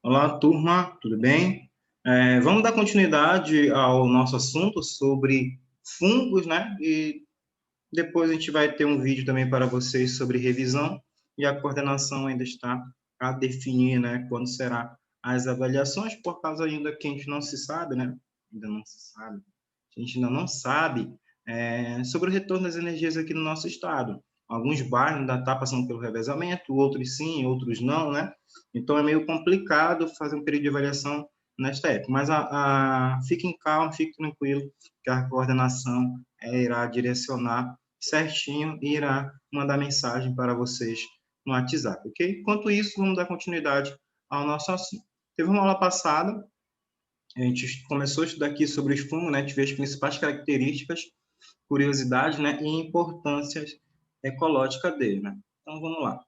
Olá, turma, tudo bem? Vamos dar continuidade ao nosso assunto sobre fungos, né? E depois a gente vai ter um vídeo também para vocês sobre revisão e a coordenação ainda está a definir, né? Quando será as avaliações, por causa ainda que a gente não se sabe, né? Ainda não se sabe. A gente ainda não sabe sobre o retorno das energias aqui no nosso estado. Alguns bairros ainda estão passando pelo revezamento, outros sim, outros não, né? Então é meio complicado fazer um período de avaliação nesta época. Mas fiquem calmos, fiquem tranquilos, que a coordenação irá direcionar certinho e irá mandar mensagem para vocês no WhatsApp, ok? Enquanto isso, vamos dar continuidade ao nosso assunto. Teve uma aula passada, a gente começou a estudar aqui sobre os fungos, né? A gente vê as principais características, curiosidades, né? E importâncias ecológicas dele, né? Então, vamos lá.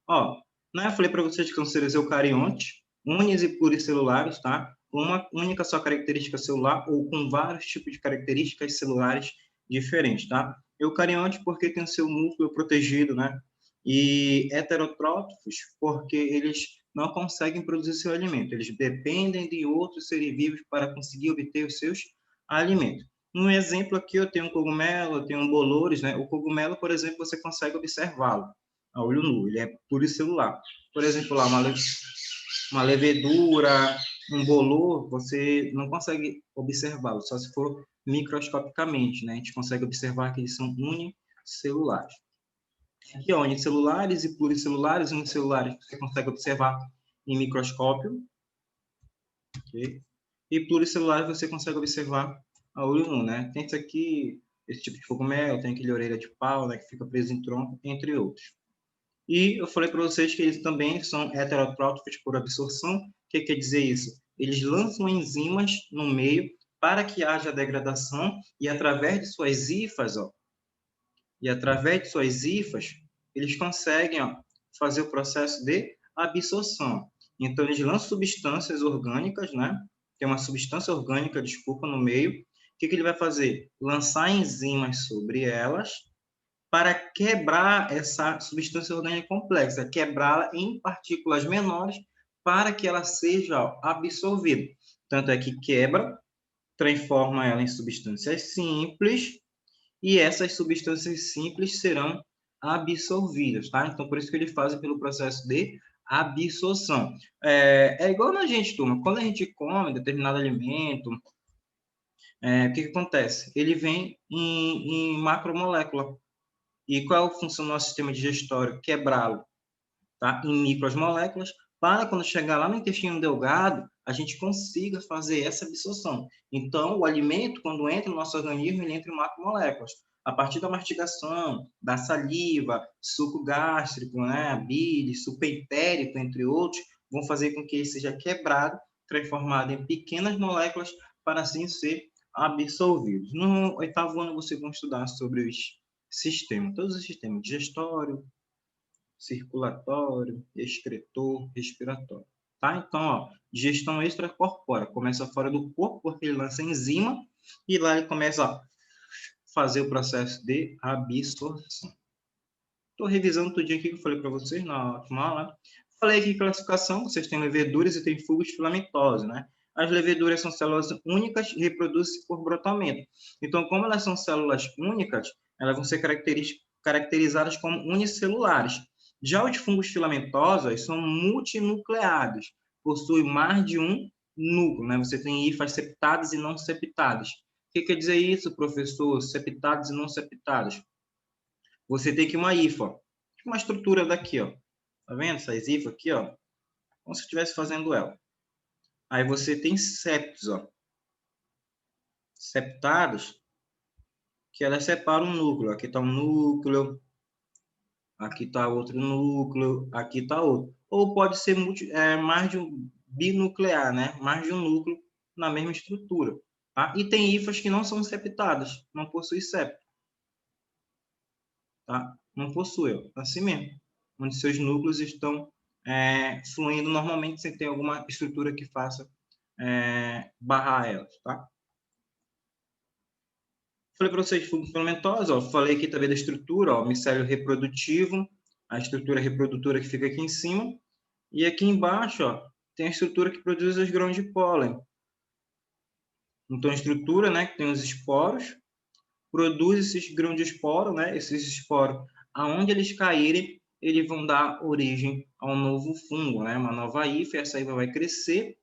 Ó, né, eu falei para vocês que são seres eucariontes, únicos e pluricelulares, tá? Com uma única só característica celular ou com vários tipos de características celulares diferentes, tá? Eucarionte porque tem o seu núcleo protegido, né? E heterotrófos porque eles não conseguem produzir seu alimento, eles dependem de outros seres vivos para conseguir obter os seus alimentos. Um exemplo aqui, eu tenho um cogumelo, eu tenho um bolores, né? O cogumelo, por exemplo, você consegue observá-lo a olho nu, ele é pluricelular. Por exemplo, lá uma levedura, um bolor, você não consegue observá-lo, só se for microscopicamente, né? A gente consegue observar que eles são unicelulares. Aqui, ó, unicelulares e pluricelulares. Unicelulares você consegue observar em microscópio, ok? E pluricelulares você consegue observar a olho nu, né? Tem isso aqui, esse tipo de cogumelo, tem aquele orelha de pau, né, que fica preso em tronco, entre outros. E eu falei para vocês que eles também são heterotróficos por absorção. O que quer dizer isso? Eles lançam enzimas no meio para que haja degradação e através de suas hifas, eles conseguem fazer o processo de absorção. Então, eles lançam substâncias orgânicas, né? Tem uma substância orgânica, desculpa, no meio. O que ele vai fazer? Lançar enzimas sobre elas para quebrar essa substância orgânica complexa, quebrá-la em partículas menores para que ela seja absorvida. Tanto é que quebra, transforma ela em substâncias simples, e essas substâncias simples serão absorvidas, tá? Então, por isso que eles fazem pelo processo de absorção. É igual na gente, turma, quando a gente come determinado alimento, o que acontece? Ele vem em macromolécula. E qual é a função do nosso sistema digestório? Quebrá-lo, tá? Em micromoléculas, para quando chegar lá no intestino delgado, a gente consiga fazer essa absorção. Então, o alimento, quando entra no nosso organismo, ele entra em macromoléculas. A partir da mastigação, da saliva, suco gástrico, né, bile, suco entérico, entre outros, vão fazer com que ele seja quebrado, transformado em pequenas moléculas, para assim ser absorvidos. No oitavo ano, vocês vão estudar sobre os sistemas, todos os sistemas digestório, circulatório, excretor, respiratório. Tá? Então, ó, digestão extracorpórea. Começa fora do corpo, porque ele lança enzima, e lá ele começa a fazer o processo de absorção. Estou revisando tudo aqui que eu falei para vocês na última aula. Falei aqui classificação, vocês têm leveduras e têm fungos filamentosos, né? As leveduras são células únicas e reproduzem-se por brotamento. Então, como elas são células únicas, elas vão ser caracterizadas como unicelulares. Já os fungos filamentosos são multinucleados, possuem mais de um núcleo, né? Você tem hifas septadas e não septadas. O que quer dizer isso, professor? Septadas e não septadas. Você tem aqui uma hifa, uma estrutura daqui, ó. Tá vendo essas hifas aqui, ó? Como se estivesse fazendo ela. Aí você tem septos, ó. Septados, que elas separam o núcleo. Aqui está um núcleo, aqui está outro núcleo, aqui está outro. Ou pode ser mais de um binuclear, né? Mais de um núcleo na mesma estrutura. Tá? E tem hifas que não são septadas, não possuem septo. Tá? Não possui, ó. Assim mesmo. Onde seus núcleos estão fluindo normalmente sem ter alguma estrutura que faça barrar elas, tá? Falei para vocês de fungo filamentoso, ó. Falei aqui também da estrutura, ó, micélio reprodutivo, a estrutura reprodutora que fica aqui em cima, e aqui embaixo, ó, tem a estrutura que produz os grãos de pólen. Então, a estrutura, né, que tem os esporos, produz esses grãos de esporo, né, esses esporos, aonde eles caírem, eles vão dar origem a um novo fungo, né, uma nova hífa, essa hífa vai crescer,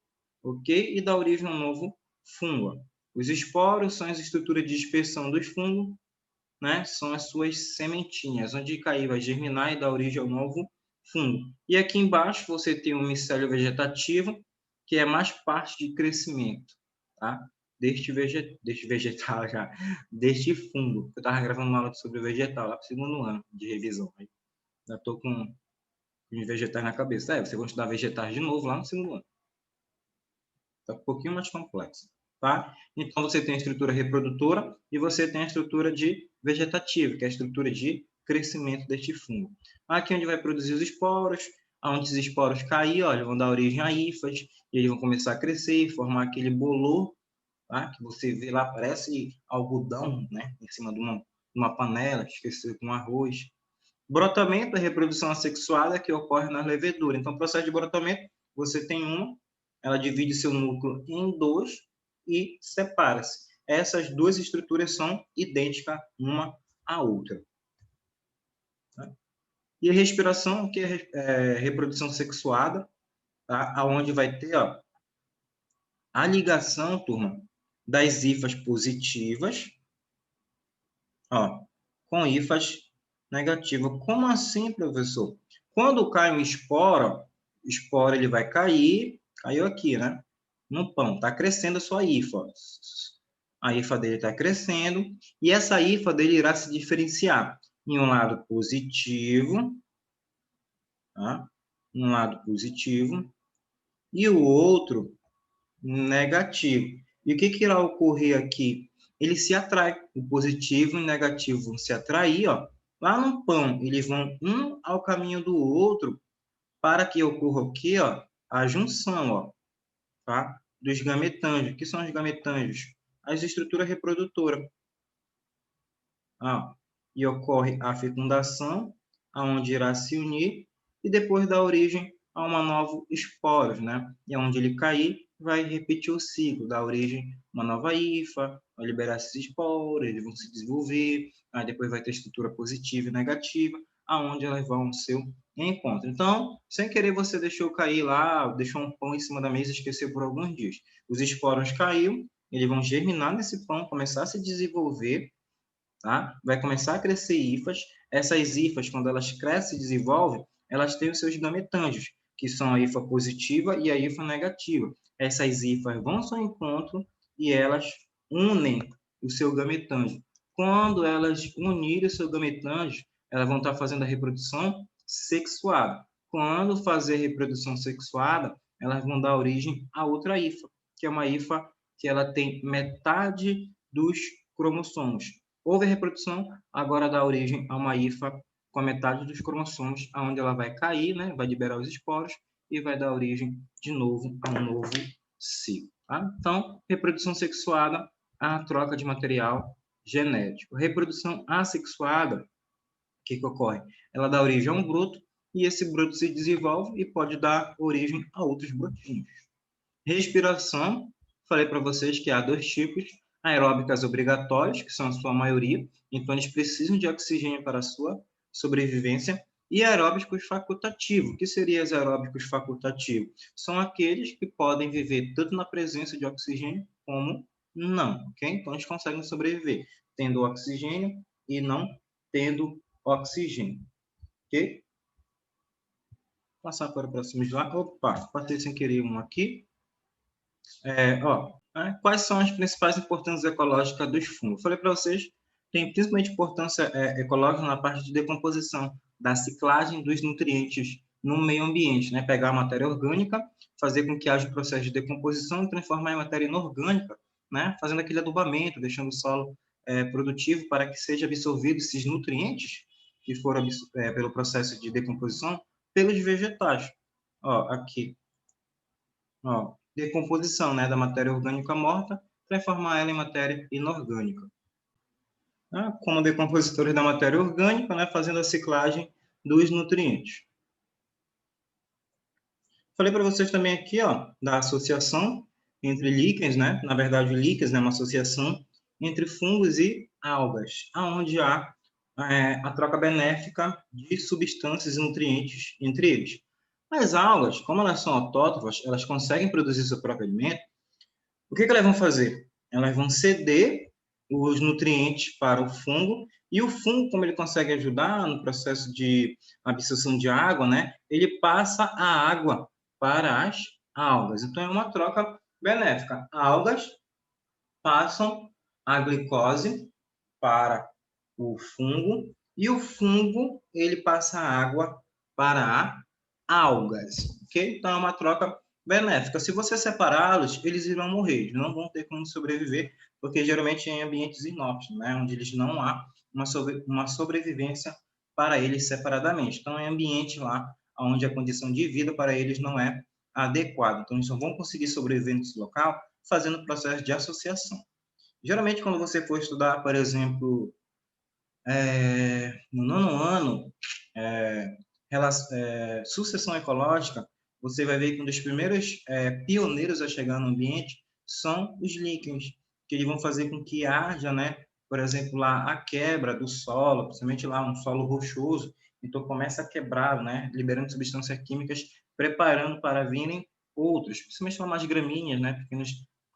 ok? E dar origem a um novo fungo. Os esporos são as estruturas de dispersão dos fungos, né, são as suas sementinhas, onde cair vai germinar e dar origem ao novo fungo. E aqui embaixo você tem o micélio vegetativo, que é mais parte de crescimento, tá? Deste vegetal já, deste fungo. Eu estava gravando uma aula sobre vegetal lá para o segundo ano de revisão. Aí já estou com os vegetais na cabeça. Você vai estudar vegetais de novo lá no segundo ano. Está um pouquinho mais complexo, tá? Então, você tem a estrutura reprodutora e você tem a estrutura de vegetativa, que é a estrutura de crescimento deste fungo. Aqui é onde vai produzir os esporos, onde os esporos cair, ó, eles vão dar origem a hifas, e eles vão começar a crescer e formar aquele bolor, tá? Que você vê lá, parece algodão, né? Em cima de uma panela, esquecido com arroz. Brotamento é a reprodução assexuada que ocorre na levedura. Então, o processo de brotamento, você tem ela divide seu núcleo em dois e separa-se. Essas duas estruturas são idênticas uma à outra. E a respiração, que é reprodução sexuada, tá? Onde vai ter a ligação, turma, das hifas positivas com hifas negativas. Como assim, professor? Quando cai um esporo, o esporo ele vai cair, caiu aqui, né? No pão, está crescendo a sua hifa. A hifa dele está crescendo, e essa hifa dele irá se diferenciar em um lado positivo, tá? Um lado positivo, e o outro negativo. E o que irá ocorrer aqui? Ele se atrai. O positivo e o negativo vão se atrair, ó. Lá no pão, eles vão um ao caminho do outro para que ocorra aqui, ó, a junção, ó, tá? Dos gametângios. O que são os gametângios? As estruturas reprodutoras. E ocorre a fecundação, aonde irá se unir e depois dá origem a uma nova esporos, né? E onde ele cair, vai repetir o ciclo, dá origem a uma nova hifa, vai liberar esses esporos, eles vão se desenvolver, aí depois vai ter estrutura positiva e negativa, aonde elas vão ao seu encontro. Então, sem querer, você deixou cair lá, deixou um pão em cima da mesa e esqueceu por alguns dias. Os esporos caiu, eles vão germinar nesse pão, começar a se desenvolver, tá? Vai começar a crescer hifas. Essas hifas, quando elas crescem e desenvolvem, elas têm os seus gametângios, que são a hifa positiva e a hifa negativa. Essas hifas vão ao seu encontro e elas unem o seu gametângio. Quando elas unirem o seu gametângio, elas vão estar fazendo a reprodução sexuada. Quando fazer a reprodução sexuada, elas vão dar origem a outra hifa, que é uma hifa que ela tem metade dos cromossomos. Houve a reprodução, agora dá origem a uma hifa com a metade dos cromossomos, aonde ela vai cair, né? Vai liberar os esporos e vai dar origem de novo a um novo ciclo. Tá? Então, reprodução sexuada, a troca de material genético. Reprodução assexuada, o que ocorre? Ela dá origem a um broto e esse broto se desenvolve e pode dar origem a outros brotinhos. Respiração, falei para vocês que há dois tipos, aeróbicas obrigatórias, que são a sua maioria, então eles precisam de oxigênio para a sua sobrevivência, e aeróbicos facultativos. O que seriam os aeróbicos facultativos? São aqueles que podem viver tanto na presença de oxigênio como não, ok? Então eles conseguem sobreviver tendo oxigênio e não tendo oxigênio, ok? Vou passar para o próximo slide. Opa, passei sem querer um aqui. Quais são as principais importâncias ecológicas dos fungos? Falei para vocês, tem principalmente importância ecológica na parte de decomposição, da ciclagem dos nutrientes no meio ambiente, né? Pegar a matéria orgânica, fazer com que haja o processo de decomposição e transformar em matéria inorgânica, né? Fazendo aquele adubamento, deixando o solo produtivo para que seja absorvido esses nutrientes que foram pelo processo de decomposição pelos vegetais. Aqui. Decomposição, né, da matéria orgânica morta, transformar ela em matéria inorgânica. Como decompositores da matéria orgânica, né, fazendo a ciclagem dos nutrientes. Falei para vocês também aqui, ó, da associação entre líquens, né? Na verdade, o líquens é uma associação entre fungos e algas, aonde há a troca benéfica de substâncias e nutrientes entre eles. As algas, como elas são autótrofas, elas conseguem produzir seu próprio alimento. O que elas vão fazer? Elas vão ceder os nutrientes para o fungo, e o fungo, como ele consegue ajudar no processo de absorção de água, né, ele passa a água para as algas. Então, é uma troca benéfica. Algas passam a glicose para o fungo, e o fungo ele passa a água para algas, ok? Então é uma troca benéfica. Se você separá-los, eles irão morrer, eles não vão ter como sobreviver, porque geralmente é em ambientes inóspitos, né, onde eles não há uma sobrevivência para eles separadamente. Então é ambiente lá onde a condição de vida para eles não é adequada. Então eles só vão conseguir sobreviver nesse local fazendo o processo de associação. Geralmente quando você for estudar, por exemplo, no nono ano, sucessão ecológica, você vai ver que um dos primeiros pioneiros a chegar no ambiente são os líquens, que eles vão fazer com que haja, né, por exemplo, lá a quebra do solo, principalmente lá um solo rochoso, então começa a quebrar, né, liberando substâncias químicas, preparando para virem outros, principalmente lá umas gramíneas, né, pequenos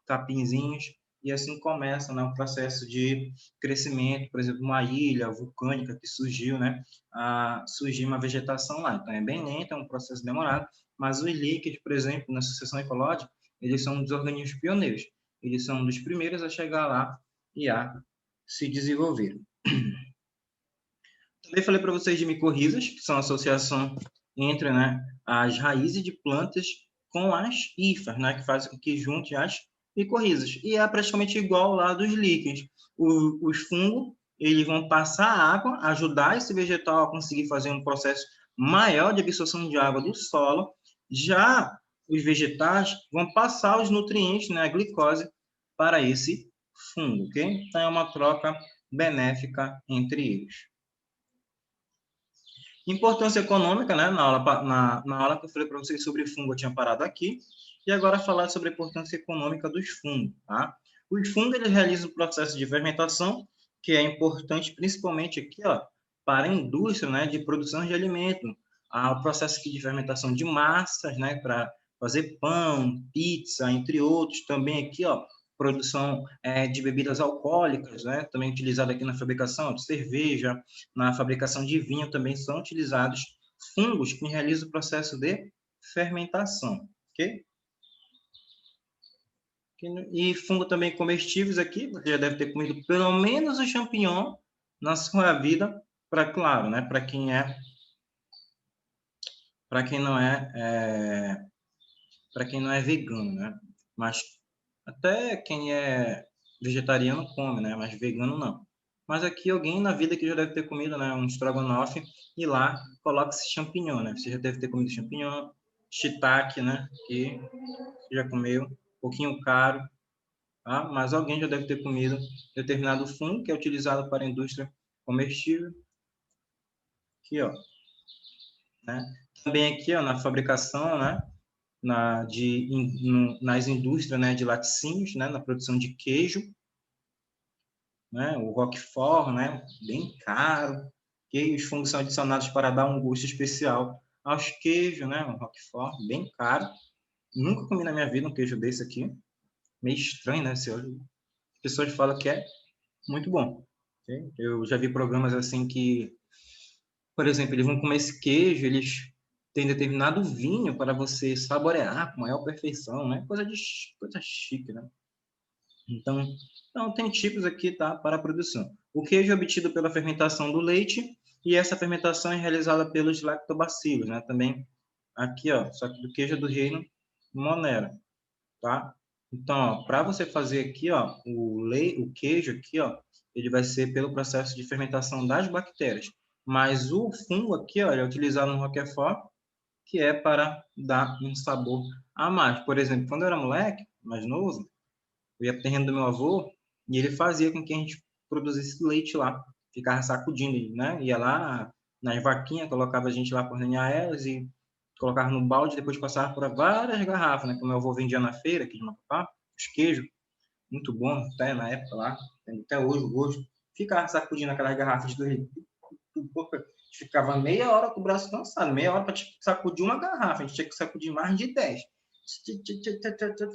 capinzinhos, e assim começa, né, o processo de crescimento, por exemplo, uma ilha vulcânica que surgiu, né, a surgir uma vegetação lá. Então, é bem lento, é um processo demorado, mas os líquenes, por exemplo, na sucessão ecológica, eles são um dos organismos pioneiros. Eles são um dos primeiros a chegar lá e a se desenvolver. Também falei para vocês de micorrizas, que são a associação entre, né, as raízes de plantas com as hifas, né, que fazem com que junte as micorrizas. E é praticamente igual lá dos líquens. Os fungos, eles vão passar a água, ajudar esse vegetal a conseguir fazer um processo maior de absorção de água do solo. Já os vegetais vão passar os nutrientes, né, a glicose, para esse fungo, ok? Então, é uma troca benéfica entre eles. Importância econômica, né? Na aula que eu falei para vocês sobre fungo, eu tinha parado aqui. E agora falar sobre a importância econômica dos fungos, tá? Os fungos, eles realizam o processo de fermentação, que é importante principalmente aqui, ó, para a indústria, né, de produção de alimento. Há o processo aqui de fermentação de massas, né, para fazer pão, pizza, entre outros. Também aqui, ó, produção de bebidas alcoólicas, né, também utilizada aqui na fabricação de cerveja, na fabricação de vinho também são utilizados fungos que realizam o processo de fermentação, ok? E fungo também comestíveis aqui, você já deve ter comido pelo menos o champignon na sua vida, para claro, né, para quem não para quem não é vegano, né? Mas até quem é vegetariano come, né? Mas vegano não. Mas aqui alguém na vida que já deve ter comido, né? Um estrogonofe e lá coloca esse champignon, né? Você já deve ter comido champignon, shiitake, né? Que já comeu, um pouquinho caro, tá? Mas alguém já deve ter comido determinado fungo que é utilizado para a indústria comestível. Aqui, ó, né? Também aqui, ó, na fabricação, né? Nas indústrias, né, de laticínios, né, na produção de queijo, né, o Roquefort, né, bem caro, que os fungos são adicionados para dar um gosto especial aos queijos, né, o Roquefort, bem caro. Nunca comi na minha vida um queijo desse aqui, meio estranho, né, as pessoas falam que é muito bom. Okay? Eu já vi programas assim que, por exemplo, eles vão comer esse queijo, eles têm determinado vinho para você saborear com maior perfeição, né? Coisa chique, né? Então, tem tipos aqui, tá, para a produção. O queijo é obtido pela fermentação do leite e essa fermentação é realizada pelos lactobacilos, né? Também aqui, ó, só que do queijo é do reino Monera, tá? Então, para você fazer aqui, ó, o queijo aqui, ó, ele vai ser pelo processo de fermentação das bactérias. Mas o fungo aqui, ó, ele é utilizado no Roquefort, que é para dar um sabor a mais. Por exemplo, quando eu era moleque, mais novo, eu ia para o terreno do meu avô e ele fazia com que a gente produzisse leite lá. Ficava sacudindo, né? Ia lá nas vaquinhas, colocava a gente lá para ordenhar elas e colocava no balde, depois passava por várias garrafas, né? Como meu avô vendia na feira aqui de Macapá, os queijos, muito bom, até na época lá, até hoje o gosto. Ficava sacudindo aquelas garrafas de 2 litros. Ficava meia hora com o braço cansado, meia hora para sacudir uma garrafa, a gente tinha que sacudir mais de 10.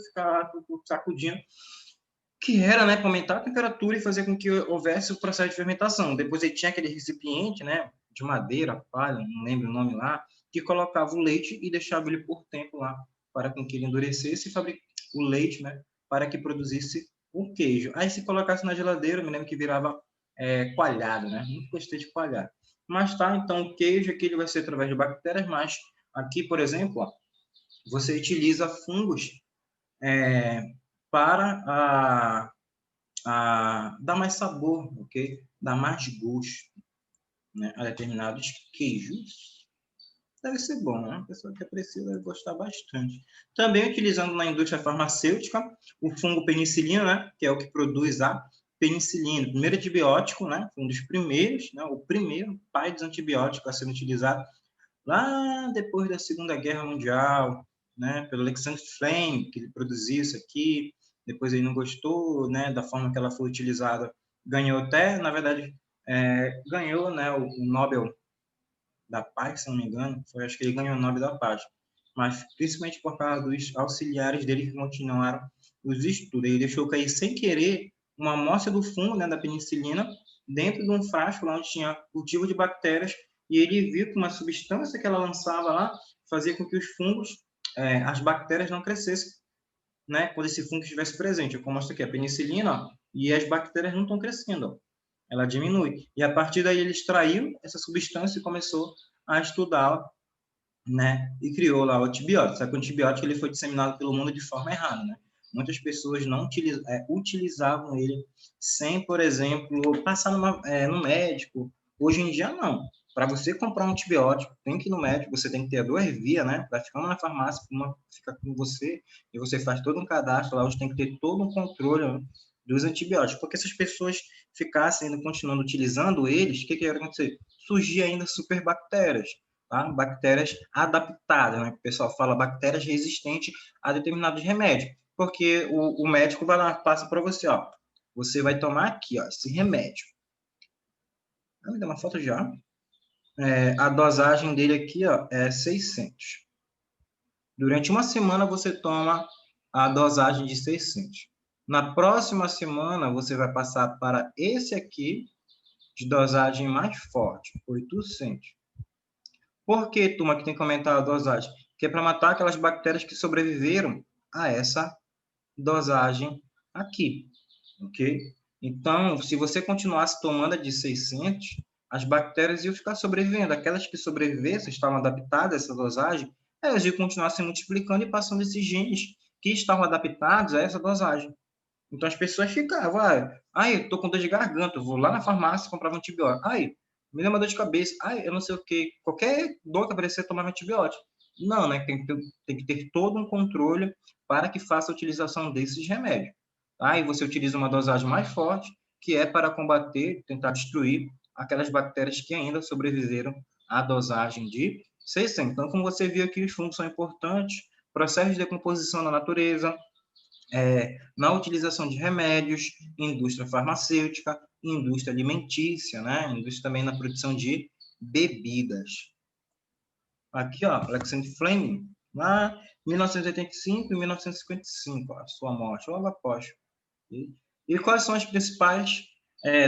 Ficava sacudindo, que era, né, para aumentar a temperatura e fazer com que houvesse o processo de fermentação. Depois ele tinha aquele recipiente, né, de madeira, palha, não lembro o nome lá, que colocava o leite e deixava ele por tempo lá, para com que ele endurecesse e fabricasse o leite, né, para que produzisse o queijo. Aí se colocasse na geladeira, eu me lembro que virava coalhado, né, muito gostei de coalhado. Mas tá, então o queijo aqui ele vai ser através de bactérias, mas aqui, por exemplo, ó, você utiliza fungos para dar mais sabor, ok? Dar mais gosto, né, a determinados queijos. Deve ser bom, né? A pessoa que aprecia deve gostar bastante. Também utilizando na indústria farmacêutica o fungo penicilina, né, que é o que produz a penicilina, o primeiro antibiótico, né, um dos primeiros, né, o primeiro pai dos antibióticos a ser utilizado lá depois da Segunda Guerra Mundial, né, pelo Alexander Fleming, que ele produziu isso aqui, depois ele não gostou, né, da forma que ela foi utilizada, ganhou até, na verdade, ganhou, né, o Nobel da Paz, se não me engano, acho que ele ganhou o Nobel da Paz, mas principalmente por causa dos auxiliares dele que continuaram os estudos. Ele deixou cair sem querer uma amostra do fungo, né, da penicilina, dentro de um frasco lá onde tinha cultivo de bactérias, e ele viu que uma substância que ela lançava lá fazia com que os fungos, as bactérias não crescessem, né, quando esse fungo estivesse presente. Eu mostro aqui a penicilina, ó, e as bactérias não estão crescendo, ó. Ela diminui. E a partir daí ele extraiu essa substância e começou a estudá-la, né, e criou lá o antibiótico. Só que o antibiótico ele foi disseminado pelo mundo de forma errada, né? Muitas pessoas não utilizavam ele sem, por exemplo, passar no médico. Hoje em dia, não. Para você comprar um antibiótico, tem que ir no médico, você tem que ter 2 vias, né? Para ficar uma na farmácia, uma fica com você, e você faz todo um cadastro lá, onde tem que ter todo um controle, né, dos antibióticos. Porque se as pessoas ficassem ainda continuando utilizando eles, o que ia acontecer? Surgia ainda superbactérias, tá? Bactérias adaptadas, né? O pessoal fala bactérias resistentes a determinados remédios, porque o médico vai lá, passa para você, ó, você vai tomar aqui, ó, esse remédio. Me dá uma foto já. A dosagem dele aqui, ó, é 600. Durante uma semana você toma a dosagem de 600. Na próxima semana você vai passar para esse aqui de dosagem mais forte, 800. Por que, turma, que tem que aumentar a dosagem? Que é para matar aquelas bactérias que sobreviveram a essa dosagem aqui, ok? Então, se você continuasse tomando a de 600, as bactérias iam ficar sobrevivendo. Aquelas que sobrevivessem, estavam adaptadas a essa dosagem, elas iam continuar se multiplicando e passando esses genes que estavam adaptados a essa dosagem. Então, as pessoas ficavam, eu tô com dor de garganta, eu vou lá na farmácia comprar um antibiótico. Me dá uma dor de cabeça. Eu não sei o quê. Qualquer dor que aparecer, tomar antibiótico. Não, né? Tem que ter todo um controle para que faça a utilização desses remédios. Aí você utiliza uma dosagem mais forte, que é para combater, tentar destruir aquelas bactérias que ainda sobreviveram à dosagem de 600. Então, como você viu aqui, os fungos são importantes, processos de decomposição na natureza, na utilização de remédios, indústria farmacêutica, indústria alimentícia, né? Indústria também na produção de bebidas. Aqui, ó, Alexander Fleming, lá em 1985 e 1955, a sua morte, logo após. E quais são as principais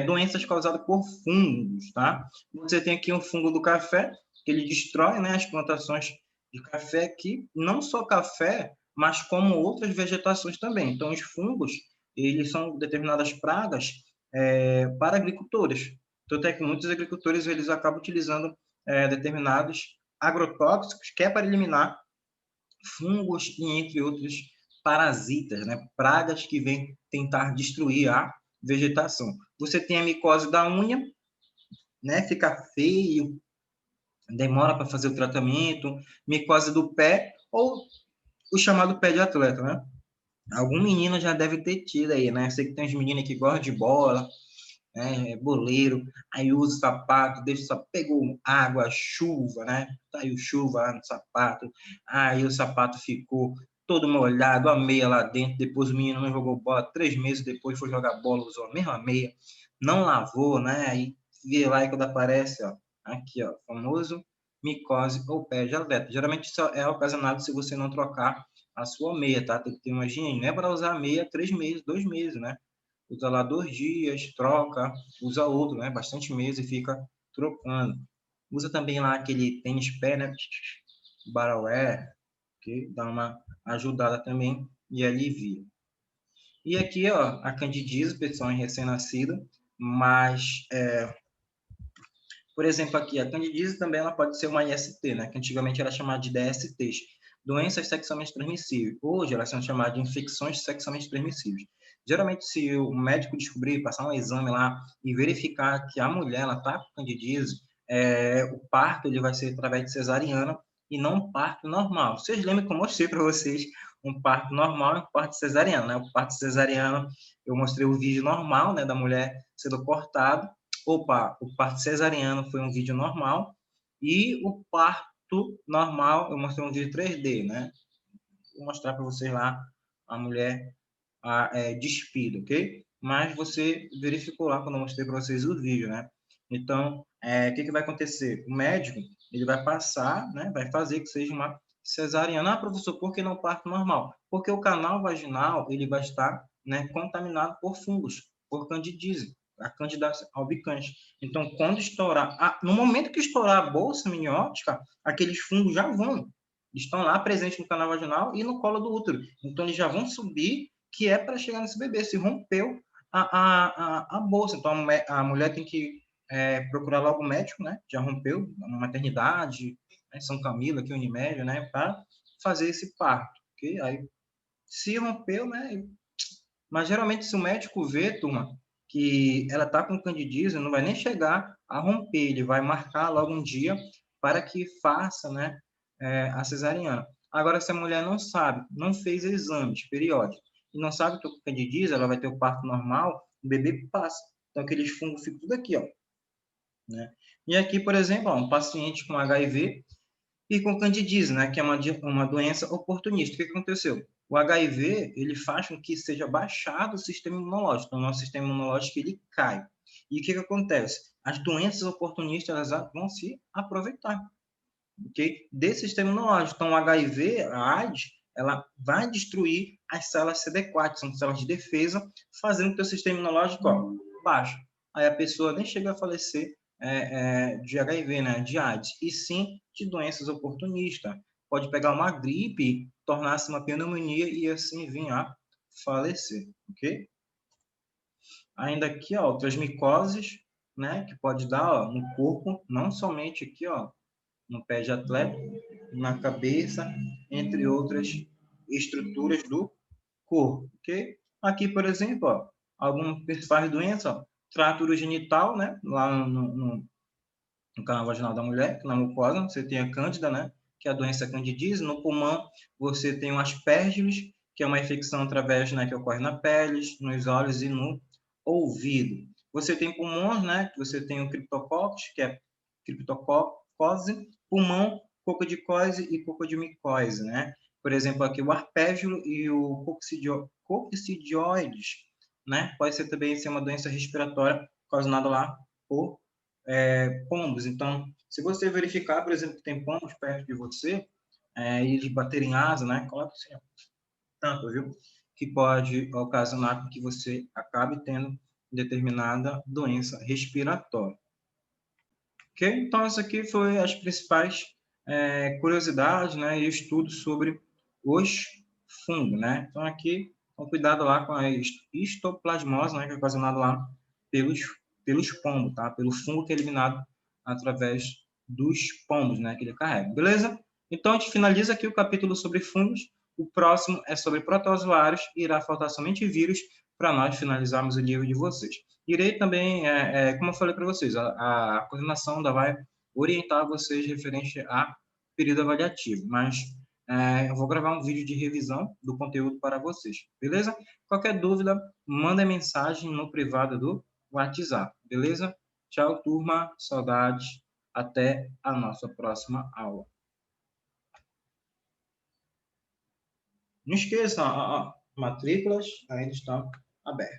doenças causadas por fungos, tá? Você tem aqui um fungo do café, que ele destrói, né, as plantações de café aqui, não só café, mas como outras vegetações também. Então, os fungos, eles são determinadas pragas para agricultores. Tanto é que muitos agricultores, eles acabam utilizando determinados agrotóxicos, que é para eliminar fungos e entre outros parasitas, né? Pragas que vêm tentar destruir a vegetação. Você tem a micose da unha, né? Fica feio, demora para fazer o tratamento, micose do pé ou o chamado pé de atleta, né? Algum menino já deve ter tido aí, né? Eu sei que tem uns meninos que gostam de bola, né, boleiro, aí usa o sapato, pegou água, chuva, né, caiu chuva no sapato, aí o sapato ficou todo molhado, a meia lá dentro, depois o menino não jogou bola, 3 meses depois foi jogar bola, usou a mesma meia, não lavou, né, aí vê lá e quando aparece, ó, aqui, ó, famoso micose ou pé de atleta. Geralmente isso é ocasionado se você não trocar a sua meia, tá? Tem que ter uma higiene, não é para usar a meia 3 meses, 2 meses, né? Usa lá 2 dias, troca, usa outro, né? Bastante meses e fica trocando. Usa também lá aquele tênis pé, né? Baralé, que dá uma ajudada também e alivia. E aqui, ó, a candidíase, pessoal, em recém-nascida, mas, por exemplo, aqui, a candidíase também ela pode ser uma IST, né? Que antigamente era chamada de DSTs, doenças sexualmente transmissíveis. Hoje, elas são chamadas de infecções sexualmente transmissíveis. Geralmente, se o médico descobrir, passar um exame lá e verificar que a mulher está com candidíase, o parto ele vai ser através de cesariana e não um parto normal. Vocês lembram que eu mostrei para vocês um parto normal e um parto cesariano, né? O parto cesariano, eu mostrei o vídeo normal, né, da mulher sendo cortada. Opa, o parto cesariano foi um vídeo normal e o parto normal eu mostrei um vídeo 3D, né? Vou mostrar para vocês lá a mulher despida, ok? Mas você verificou lá quando eu mostrei para vocês o vídeo, né? Então, o que vai acontecer? O médico, ele vai passar, né? Vai fazer que seja uma cesariana. Ah, professor, por que não parto normal? Porque o canal vaginal, ele vai estar, né, contaminado por fungos, por candidíase, a Candida albicans. Então, quando estourar, no momento que estourar a bolsa miniótica, aqueles fungos já vão, estão lá presentes no canal vaginal e no colo do útero. Então, eles já vão subir, que é para chegar nesse bebê. Se rompeu a bolsa, então a mulher tem que procurar logo o médico, né? Já rompeu, uma maternidade, né? São Camilo, aqui Unimed, né? Para fazer esse parto, ok? Aí, se rompeu, né? Mas geralmente, se o médico vê, turma, que ela está com candidíase, não vai nem chegar a romper, ele vai marcar logo um dia para que faça, né, a cesariana. Agora, se a mulher não sabe, não fez exames periódicos e não sabe que é candidíase, ela vai ter o parto normal, o bebê passa. Então, aqueles fungos ficam tudo aqui, ó, né? E aqui, por exemplo, ó, um paciente com HIV e com candidíase, né, que é uma doença oportunista. O que aconteceu? O HIV, ele faz com que seja baixado o sistema imunológico. Então, o nosso sistema imunológico, ele cai. E o que acontece? As doenças oportunistas, elas vão se aproveitar, ok? Desse sistema imunológico. Então, o HIV, a AIDS, ela vai destruir as células CD4, que são células de defesa, fazendo com que o sistema imunológico, ó, baixe. Aí a pessoa nem chega a falecer de HIV, né, de AIDS, e sim de doenças oportunistas. Pode pegar uma gripe, tornar-se uma pneumonia e assim vir a falecer, ok? Ainda aqui, ó, outras micoses, né, que pode dar, ó, no corpo, não somente aqui, ó, no pé de atleta, na cabeça, entre outras estruturas do corpo, ok? Aqui, por exemplo, ó, algumas principais doenças, ó, trato urogenital, né, lá no canal vaginal da mulher, na mucosa, você tem a cândida, né, que é a doença candidíase. No pulmão, você tem o aspergillus, que é uma infecção através, né, que ocorre na pele, nos olhos e no ouvido. Você tem pulmões, né, que você tem o criptococcus, que é criptococose, pulmão, coccidioide e coccidiomicosis, né? Por exemplo, aqui o arpégilo e o coccidioides, né? Pode ser também ser uma doença respiratória causada lá por pombos. Então, se você verificar, por exemplo, que tem pombos perto de você, e eles baterem asa, né? Coloca assim, ó, tanto, viu? Que pode ocasionar que você acabe tendo determinada doença respiratória. Ok? Então, essa aqui foi as principais curiosidades, né? E estudos sobre os fungos, né? Então, aqui, com cuidado lá com a histoplasmose, né? Que é ocasionada lá pelos pombos, tá? Pelo fungo que é eliminado através dos pombos, né? Que ele carrega. Beleza? Então, a gente finaliza aqui o capítulo sobre fungos. O próximo é sobre protozoários e irá faltar somente vírus para nós finalizarmos o livro de vocês. Irei também, como eu falei para vocês, a coordenação ainda vai orientar vocês referente a período avaliativo, mas eu vou gravar um vídeo de revisão do conteúdo para vocês, beleza? Qualquer dúvida, manda mensagem no privado do WhatsApp, beleza? Tchau, turma. Saudades. Até a nossa próxima aula. Não esqueça, matrículas ainda estão abertas.